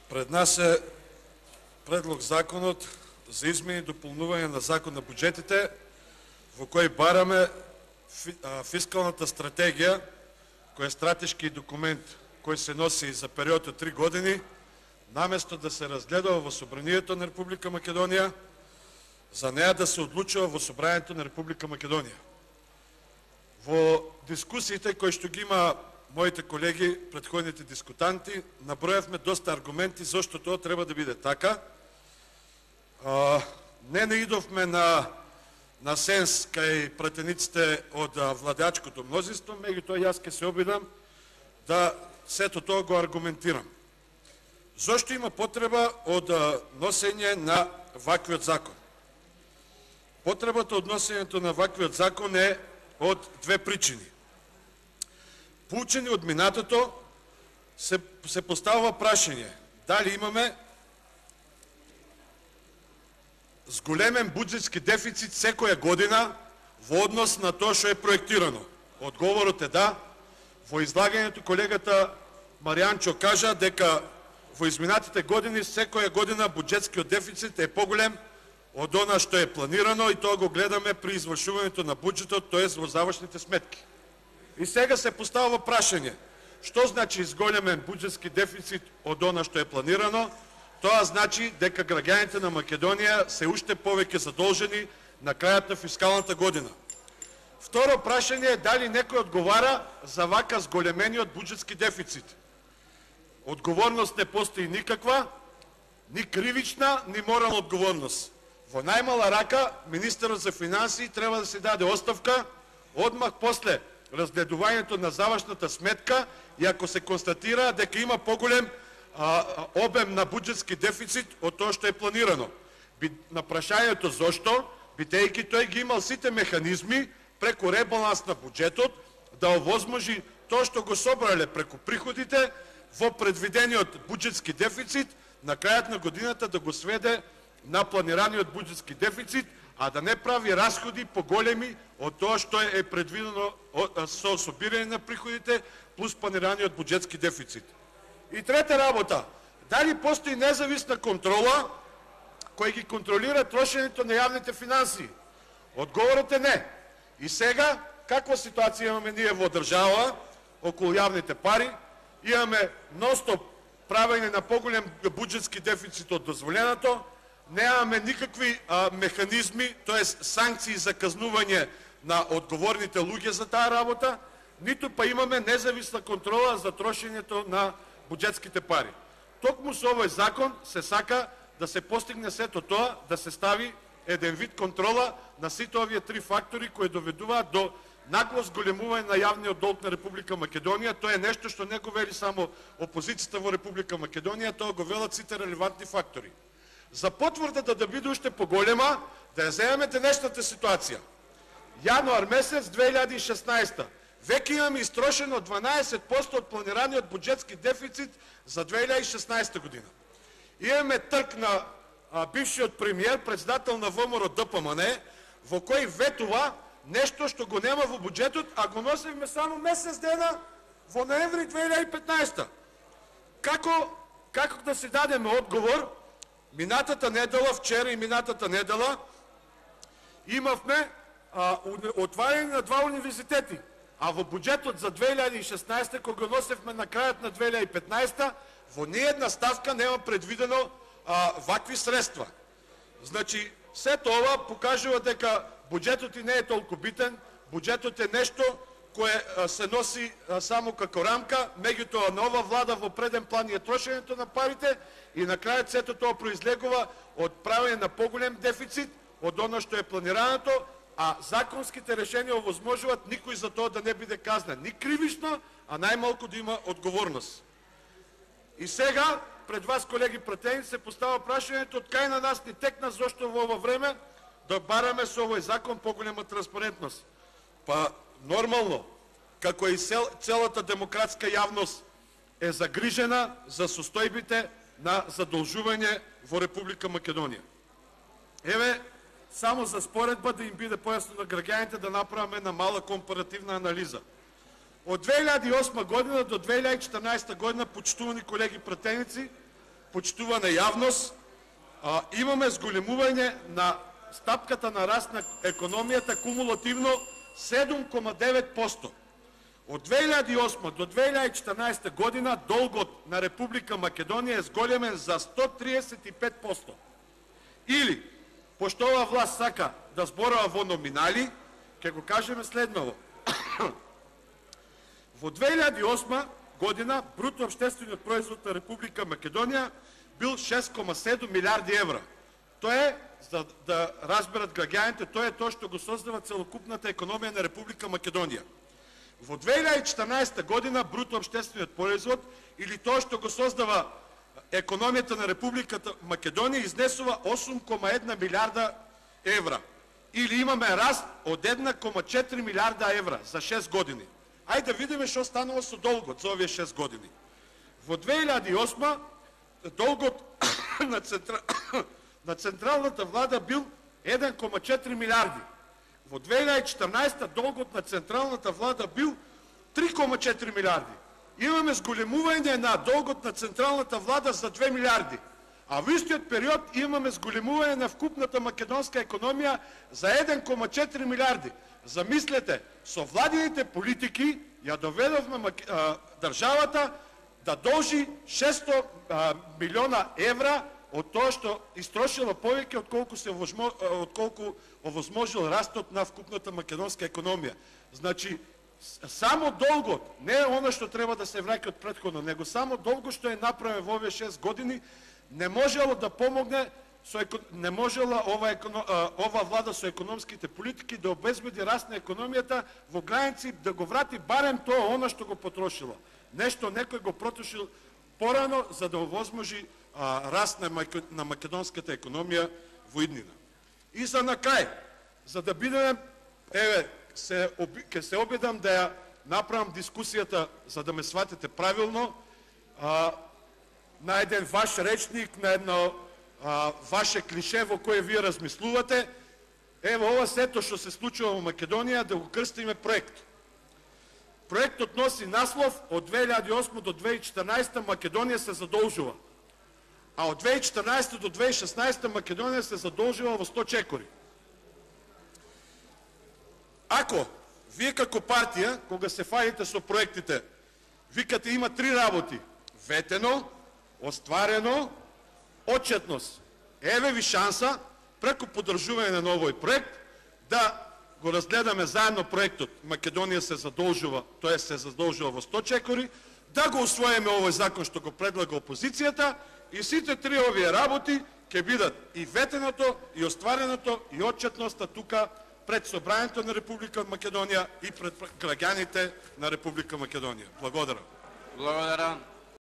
Пред нас е предлог законот за измени и допълнување на закон на буџетите, во кој бараме фискалната стратегија, кој е стратешки документ кој се носи за период од 3 години, наместо да се разгледува во Собранието на Република Македонија, за неја да се одлучува во Собранието на Република Македонија. Во дискусиите кои што ги има моите колеги, претходните дискутанти, набројавме доста аргументи зашто тоа треба да биде така. Не наидовме на сенс кај пратениците од владеачкото мнозинство, меѓутоа јас ќе се обидам да сето тоа го аргументирам. Зошто има потреба од носење на ваквиот закон? Потребата од носењето на ваквиот закон е од две причини. Поучени од минатото се поставува прашање дали имаме зголемен буџетски дефицит секоја година во однос на тоа што е проектирано. Одговорот е да. Во излагањето колегата Маријанчо кажа дека во изминатите години секоја година буџетскиот дефицит е поголем од она што е планирано и тоа го гледаме при извршувањето на буџетот, тоест во завршните сметки. И сега се поставува прашање, што значи зголемен буџетски дефицит од она што е планирано? Тоа значи дека граѓаните на Македонија се уште повеќе задолжени на крајот на фискалната година. Второ прашање е дали некој одговара за вака зголемениот буџетски дефицит. Одговорност не постои никаква, ни кривична, ни морална одговорност. Во најмала рака, министерот за финансии треба да се даде оставка одмах после разгледувањето на завршната сметка и ако се констатира дека има поголем обем на буџетски дефицит од тоа што е планирано. На прашањето зошто, бидејќи тој ги имал сите механизми преку ребаланс на буџетот да овозможи тоа што го собрале преку приходите во предвидениот буџетски дефицит на крајот на годината да го сведе на планираниот буџетски дефицит, а да не прави расходи поголеми од тоа што е предвидено со собирање на приходите плюс планираниот буџетски дефицит. И трета работа, дали постои независна контрола која ги контролира трошењето на јавните финансии? Одговорот е не. И сега, каква ситуација имаме ние во држава околу јавните пари? Имаме ностоп правење на поголем буџетски дефицит од дозволеното, немаме никакви механизми, т.е. санкции за казнување на одговорните луѓе за таа работа, ниту па имаме независна контрола за трошењето на буџетските пари. Токму со овој закон се сака да се постигне сето тоа, да се стави еден вид контрола на сите овие три фактори кои доведуваат до нагло зголемување на јавниот долг на Република Македонија. Тоа е нешто што не го вели само опозицијата во Република Македонија, тоа го велат сите релевантни фактори. За потврдата да биде уште поголема, да ја земеме денешната ситуација. Јануар месец 2016. Веќе имаме истрошено 12% од планираниот буџетски дефицит за 2016 година. Имаме трк на бившиот премиер, председател на ВМРО ДПМН, во кој ветува нешто што го нема во буџетот, а го носевме само месец дена во ноември 2015. Како да се дадеме одговор? Минатата недела, вчера и минатата недела, имавме отварање на два универзитети, а во буџетот за 2016, кога го носевме на крајот на 2015, во ниедна ставка нема предвидено вакви средства. Значи, сето ова покажува дека буџетот и не е толку битен, буџетот е нешто кое се носи само како рамка, меѓутоа нова влада во преден план е трошењето на парите и на крајот сето тоа произлегува од правење на поголем дефицит од оно што е планираното, а законските решенија овозможуваат никој за тоа да не биде казнен, ни кривично, а најмалку да има одговорност. И сега пред вас, колеги пратеници, се постава прашањето од кај на нас ни текна зошто во ова време да бараме со овој закон поголема транспарентност. Па нормално, како и целата демократска јавност е загрижена за состојбите на задолжување во Република Македонија. Еве, само за споредба да им биде појасно на граѓаните да направиме една мала компаративна анализа. Од 2008 година до 2014 година, почитувани колеги пратеници, почитувана јавност, имаме зголемување на стапката на раст на економијата кумулативно 7,9%. Од 2008 до 2014 година долгот на Република Македонија е зголемен за 135%. Или, пошто ова власт сака да зборува во номинали, ќе го кажеме следново. Во 2008 година бруто општествениот производ на Република Македонија бил 6,7 милиарди евра. Тоа е, за да разберат граѓаните, тоа е тоа што го создава целокупната економија на Република Македонија. Во 2014 година бруто општествениот производ или тоа што го создава економијата на Републиката Македонија изнесува 8,1 милиарда евра. Или имаме раст од 1,4 милиарда евра за 6 години. Ајде да видиме што станало со долгот за овие 6 години. Во 2008 долгот на централната влада бил 1,4 милиарди. Во 2014 долгот на централната влада бил 3,4 милиарди. Имаме зголемување на долгот на централната влада за 2 милиарди. А во истиот период имаме зголемување на вкупната македонска економија за 1,4 милиарди. Замислете, со владините политики ја доведовме државата да должи 600 милиона евра од тоа што истрошила повеќе од колку овозможил растот на вкупната македонска економија. Значи, само долгот, не оно што треба да се враќа од претходно, него само долго што е направен во овие 6 години, не можело да помогне, не можела ова влада со економските политики да обезбеди раст на економијата во граници, да го врати барем тоа оно што го потрошила. Нешто некој го потрошил порано за да овозможи раст на македонската економија во иднина. И за на крај, за да бидеме, ќе се обидам да ја направам дискусијата за да ме сватите правилно, на еден ваш речник, на едно ваше клише во кое вие размислувате. Ево ова сето што се случува во Македонија да го крстиме проект. Проектот носи наслов од 2008 до 2014 Македонија се задолжува. А од 2014 до 2016 Македонија се задолжува во 100 чекори. Ако вие како партија, кога се фајите со проектите, викате има 3 работи: ветено, остварено, отчетност. Еве ви шанса, преку поддржување на овој проект, да го разгледаме заедно проектот Македонија се задолжува, тоа се задолжува во 100 чекори, да го усвоиме овој закон што го предлага опозицијата и сите 3 овие работи ќе бидат и ветеното, и оствареното, и отчетноста тука пред Собранието на Република Македонија и пред граѓаните на Република Македонија. Благодарам. Благодарам.